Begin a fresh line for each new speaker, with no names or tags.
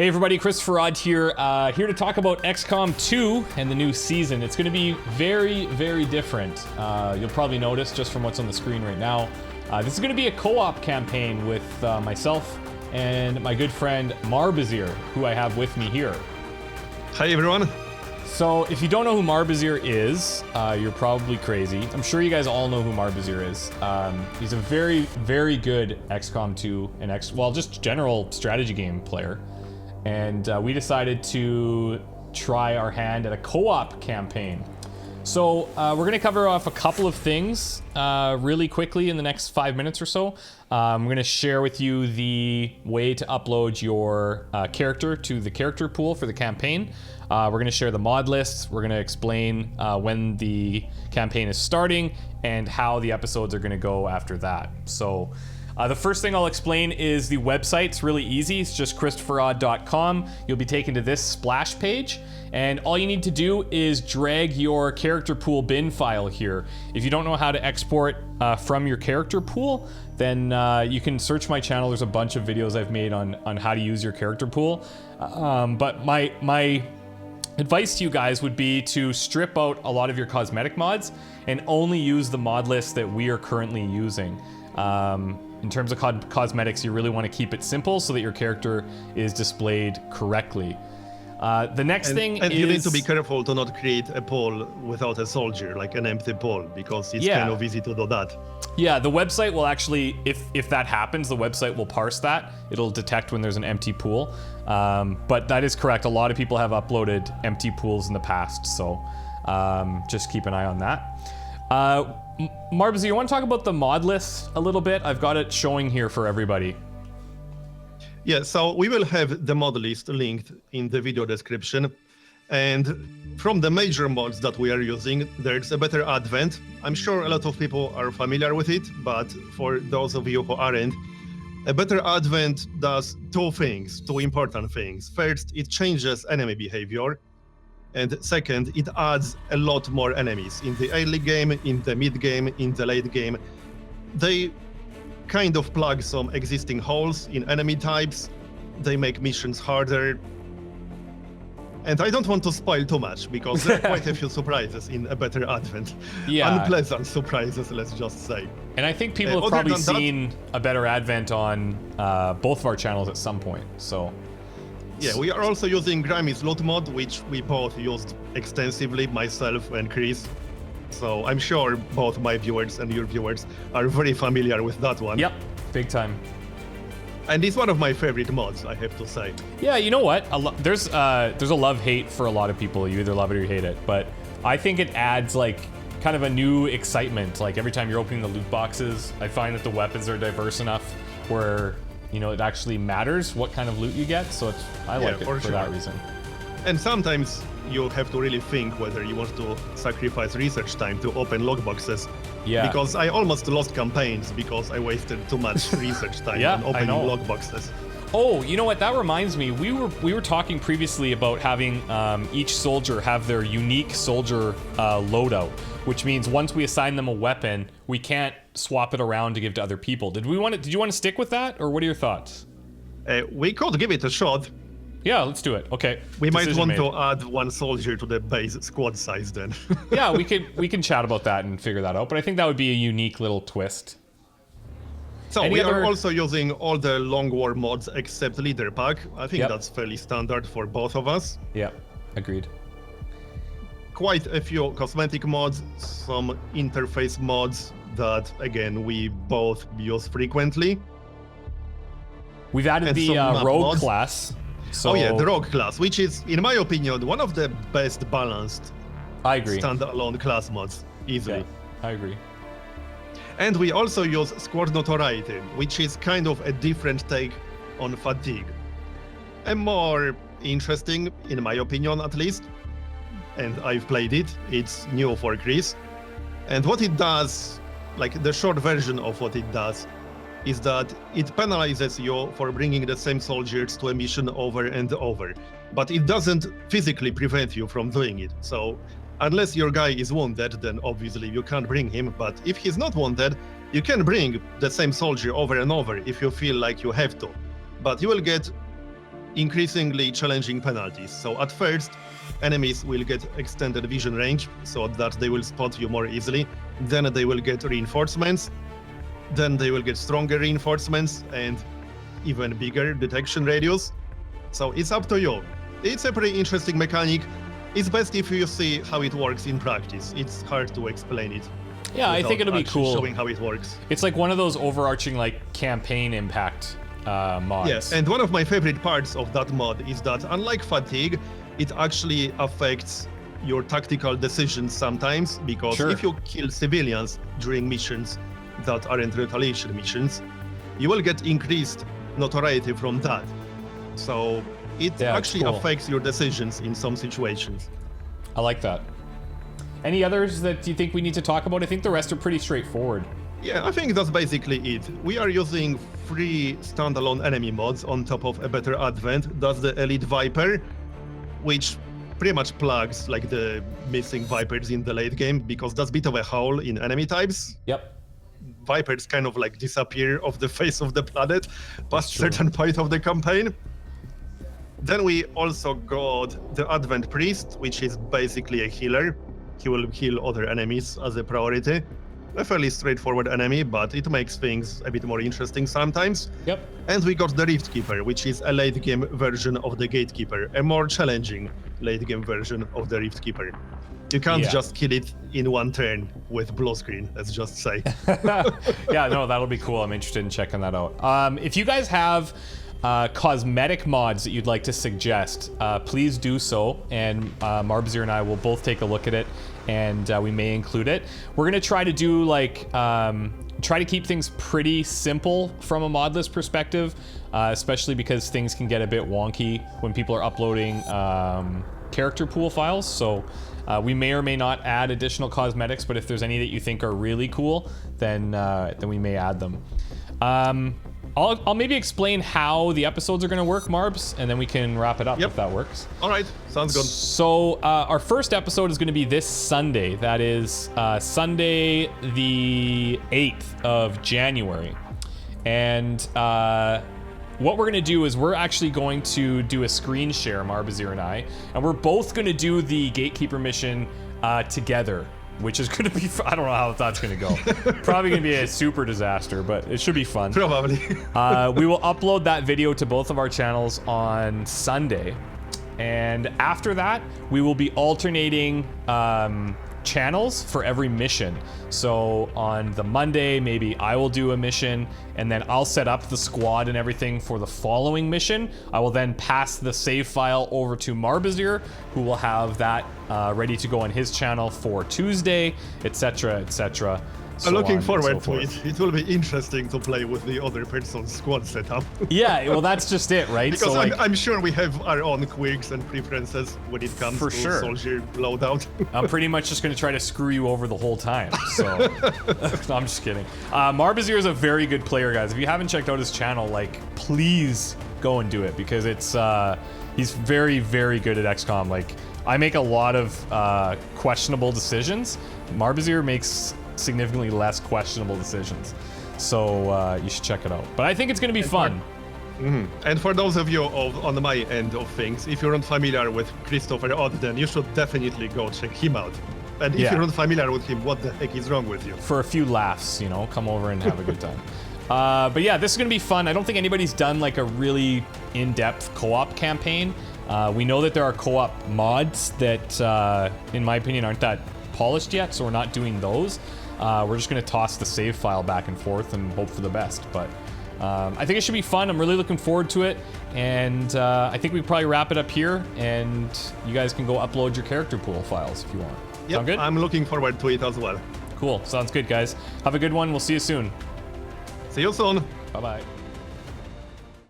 Hey everybody, Christopher Odd here, here to talk about XCOM 2 and the new season. It's going to be very, very different. You'll probably notice just from what's on the screen right now. This is going to be a co-op campaign with myself and my good friend Marbozir, who I have with me here.
Hi everyone.
So if you don't know who Marbozir is, you're probably crazy. I'm sure you guys all know who Marbozir is. He's a very, very good XCOM 2 and just general strategy game player. And we decided to try our hand at a co-op campaign. So we're going to cover off a couple of things really quickly in the next 5 minutes or so. I'm going to share with you the way to upload your character to the character pool for the campaign. We're going to share the mod lists. We're going to explain when the campaign is starting and how the episodes are going to go after that. So the first thing I'll explain is the website. It's really easy. It's just ChristopherOdd.com. You'll be taken to this splash page, and all you need to do is drag your character pool bin file here. If you don't know how to export from your character pool, then you can search my channel. There's a bunch of videos I've made on how to use your character pool. But my advice to you guys would be to strip out a lot of your cosmetic mods and only use the mod list that we are currently using. In terms of cosmetics, you really want to keep it simple so that your character is displayed correctly. The next thing is...
you need to be careful to not create a pool without a soldier, like an empty pool, because it's kind of easy to do that.
Yeah, the website will actually, if that happens, the website will parse that. It'll detect when there's an empty pool. But that is correct. A lot of people have uploaded empty pools in the past, so just keep an eye on that. Marbs, you want to talk about the mod list a little bit? I've got it showing here for everybody.
Yeah, so we will have the mod list linked in the video description. And from the major mods that we are using, there's a Better Advent. I'm sure a lot of people are familiar with it, but for those of you who aren't, a Better Advent does two important things. First, it changes enemy behavior. And second, it adds a lot more enemies in the early game, in the mid game, in the late game. They kind of plug some existing holes in enemy types. They make missions harder. And I don't want to spoil too much because there are quite a few surprises in a Better Advent.
Yeah.
Unpleasant surprises, let's just say.
And I think people have probably seen a Better Advent on both of our channels at some point, so...
Yeah, we are also using Grammy's loot mod, which we both used extensively, myself and Chris. So I'm sure both my viewers and your viewers are very familiar with that one.
Yep, big time.
And it's one of my favorite mods, I have to say.
Yeah, you know what? There's a love-hate for a lot of people. You either love it or you hate it. But I think it adds like kind of a new excitement. Like every time you're opening the loot boxes, I find that the weapons are diverse enough where, you know, it actually matters what kind of loot you get, so I like it for that reason.
And sometimes you have to really think whether you want to sacrifice research time to open logboxes. Yeah. Because I almost lost campaigns because I wasted too much research time on opening logboxes. Oh,
you know what? That reminds me. We were talking previously about having each soldier have their unique soldier loadout, which means once we assign them a weapon, we can't swap it around to give to other people. Did you want to stick with that, or what are your thoughts?
We could give it a shot.
Yeah, let's do it. Okay.
We might want to add one soldier to the base squad size then.
Yeah, we can chat about that and figure that out, but I think that would be a unique little twist.
So we are also using all the Long War mods except Leader Pack. I think that's fairly standard for both of us.
Yeah, agreed.
Quite a few cosmetic mods, some interface mods that, again, we both use frequently.
We've added the Rogue class. So...
Oh yeah, the Rogue class, which is, in my opinion, one of the best balanced standalone class mods, easily.
Yeah, I agree.
And we also use Squad Notoriety, which is kind of a different take on fatigue. A more interesting, in my opinion at least, and I've played it, it's new for Chris. And what it does, like the short version of what it does, is that it penalizes you for bringing the same soldiers to a mission over and over. But it doesn't physically prevent you from doing it. So unless your guy is wounded, then obviously you can't bring him. But if he's not wounded, you can bring the same soldier over and over if you feel like you have to. But you will get increasingly challenging penalties. So at first, enemies will get extended vision range so that they will spot you more easily. Then they will get reinforcements. Then they will get stronger reinforcements and even bigger detection radius. So it's up to you. It's a pretty interesting mechanic. It's best if you see how it works in practice. It's hard to explain it.
Yeah, I think it'll be cool.
Showing how it works.
It's like one of those overarching like campaign impact mods.
Yes, and one of my favorite parts of that mod is that unlike fatigue, it actually affects your tactical decisions sometimes, because if you kill civilians during missions that aren't retaliation missions, you will get increased notoriety from that. So it actually affects your decisions in some situations.
I like that. Any others that you think we need to talk about? I think the rest are pretty straightforward.
Yeah, I think that's basically it. We are using 3 standalone enemy mods on top of a better advent. That's the Elite Viper, which pretty much plugs like the missing Vipers in the late game, because that's a bit of a hole in enemy types.
Yep.
Vipers kind of like disappear off the face of the planet past certain point of the campaign. Then we also got the Advent Priest, which is basically a healer. He will heal other enemies as a priority. A fairly straightforward enemy, but it makes things a bit more interesting sometimes.
Yep.
And we got the Rift Keeper, which is a late game version of the Gatekeeper, a more challenging late game version of the Rift Keeper. You can't just kill it in one turn with blue screen, let's just say.
Yeah, no, that'll be cool. I'm interested in checking that out. If you guys have cosmetic mods that you'd like to suggest, please do so, and Marbozir and I will both take a look at it, and we may include it. We're gonna try to do like try to keep things pretty simple from a mod list perspective, especially because things can get a bit wonky when people are uploading character pool files. So we may or may not add additional cosmetics, but if there's any that you think are really cool, then we may add them. I'll maybe explain how the episodes are going to work, Marbs, and then we can wrap it up if that works.
All right, sounds good.
So our first episode is going to be this Sunday. That is Sunday the 8th of January. And what we're going to do is we're actually going to do a screen share, Marbozir and I, and we're both going to do the Gatekeeper mission together, which is going to be, I don't know how that's going to go. Probably going to be a super disaster, but it should be fun.
Probably.
We will upload that video to both of our channels on Sunday. And after that, we will be alternating channels for every mission. So on the Monday, maybe I will do a mission, and then I'll set up the squad and everything for the following mission. I will then pass the save file over to Marbozir, who will have that ready to go on his channel for Tuesday, etc., etc.
I'm looking forward to it. It will be interesting to play with the other person's squad setup.
Yeah, well, that's just it, right?
Because
so,
I'm sure we have our own quirks and preferences when it comes to soldier loadout.
I'm pretty much just going to try to screw you over the whole time. So, no, I'm just kidding. Marbozir is a very good player, guys. If you haven't checked out his channel, like, please go and do it, because it's he's very, very good at XCOM. Like, I make a lot of questionable decisions. Marbozir makes significantly less questionable decisions, so you should check it out. But I think it's going to be fun.
And for those of you on my end of things, if you're not familiar with Christopher Odd, then you should definitely go check him out. And if you're not familiar with him, what the heck is wrong with you?
For a few laughs, you know, come over and have a good time. But yeah, this is going to be fun. I don't think anybody's done like a really in-depth co-op campaign. We know that there are co-op mods that, in my opinion, aren't that polished yet, so we're not doing those. We're just going to toss the save file back and forth and hope for the best. But I think it should be fun. I'm really looking forward to it. And I think we probably wrap it up here. And you guys can go upload your character pool files if you want.
Yep, sound good? I'm looking forward to it as well.
Cool. Sounds good, guys. Have a good one. We'll see you soon.
See you soon.
Bye-bye.